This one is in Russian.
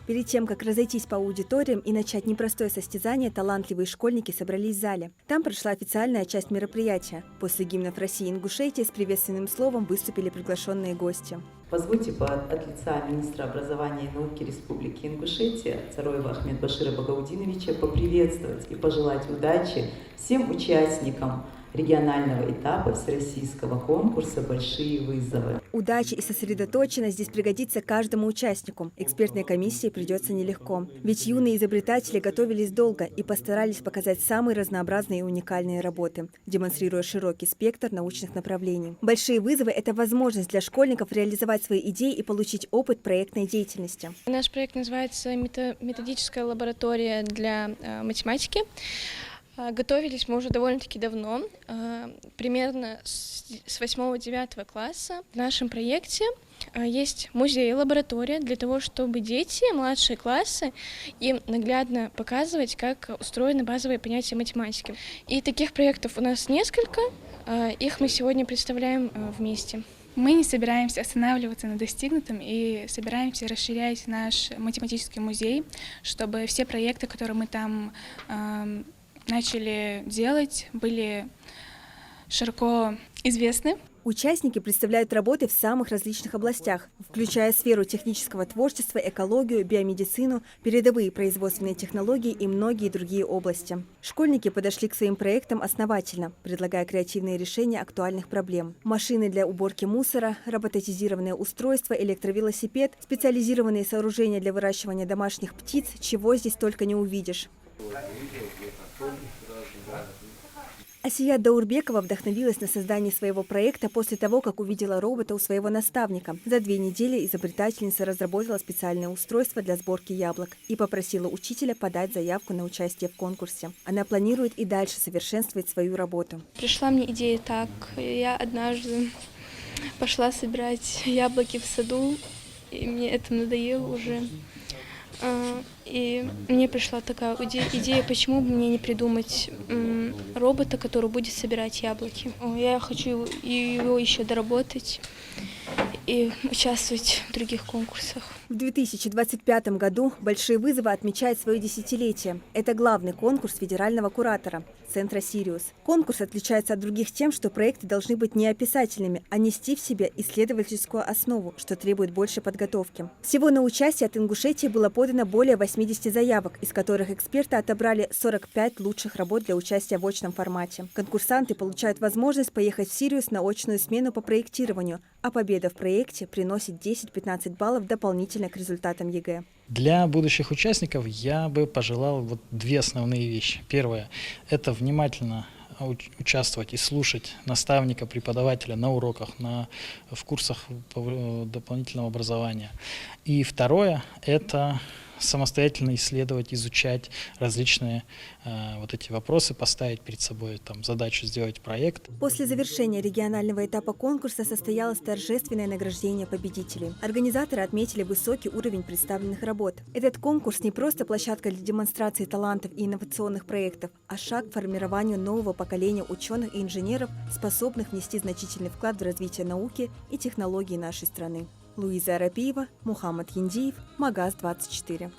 Перед тем, как разойтись по аудиториям и начать непростое состязание, талантливые школьники собрались в зале. Там прошла официальная часть мероприятия. После гимнов России и Ингушетии с приветственным словом выступили приглашенные гости. Позвольте от лица министра образования и науки Республики Ингушетия Цароева Ахмедбашира Багаудиновича поприветствовать и пожелать удачи всем участникам регионального этапа всероссийского конкурса «Большие вызовы». Удача и сосредоточенность здесь пригодится каждому участнику. Экспертной комиссии придется нелегко. Ведь юные изобретатели готовились долго и постарались показать самые разнообразные и уникальные работы, демонстрируя широкий спектр научных направлений. Большие вызовы – это возможность для школьников реализовать свои идеи и получить опыт проектной деятельности. Наш проект называется «Методическая лаборатория для математики». Готовились мы уже довольно-таки давно, примерно с 8-9 класса. В нашем проекте есть музей и лаборатория для того, чтобы дети, младшие классы, им наглядно показывать, как устроены базовые понятия математики. И таких проектов у нас несколько, их мы сегодня представляем вместе. Мы не собираемся останавливаться на достигнутом и собираемся расширять наш математический музей, чтобы все проекты, которые мы там начали делать, были широко известны. Участники представляют работы в самых различных областях, включая сферу технического творчества, экологию, биомедицину, передовые производственные технологии и многие другие области. Школьники подошли к своим проектам основательно, предлагая креативные решения актуальных проблем. Машины для уборки мусора, роботизированные устройства, электровелосипед, специализированные сооружения для выращивания домашних птиц, чего здесь только не увидишь. Асия Даурбекова вдохновилась на создание своего проекта после того, как увидела робота у своего наставника. За 2 недели изобретательница разработала специальное устройство для сборки яблок и попросила учителя подать заявку на участие в конкурсе. Она планирует и дальше совершенствовать свою работу. Пришла мне идея так. Я однажды пошла собирать яблоки в саду, и мне это надоело уже. И мне пришла такая идея, почему бы мне не придумать робота, который будет собирать яблоки. Я хочу его еще доработать и участвовать в других конкурсах. В 2025 году «Большие вызовы» отмечает свое десятилетие. Это главный конкурс федерального куратора Центра «Сириус». Конкурс отличается от других тем, что проекты должны быть не описательными, а нести в себе исследовательскую основу, что требует больше подготовки. Всего на участие от Ингушетии было подано более 80 заявок, из которых эксперты отобрали 45 лучших работ для участия в очном формате. Конкурсанты получают возможность поехать в «Сириус» на очную смену по проектированию, а победа в проекте приносит 10-15 баллов дополнительно к результатам ЕГЭ. Для будущих участников я бы пожелал 2 основные вещи. Первое – это внимательно участвовать и слушать наставника, преподавателя на уроках, в курсах дополнительного образования. И второе – это самостоятельно исследовать, изучать различные эти вопросы, поставить перед собой задачу сделать проект. После завершения регионального этапа конкурса состоялось торжественное награждение победителей. Организаторы отметили высокий уровень представленных работ. Этот конкурс не просто площадка для демонстрации талантов и инновационных проектов, а шаг к формированию нового поколения ученых и инженеров, способных внести значительный вклад в развитие науки и технологий нашей страны. Луиза Арапиева, Мухаммад Яндиев, Магаз 24.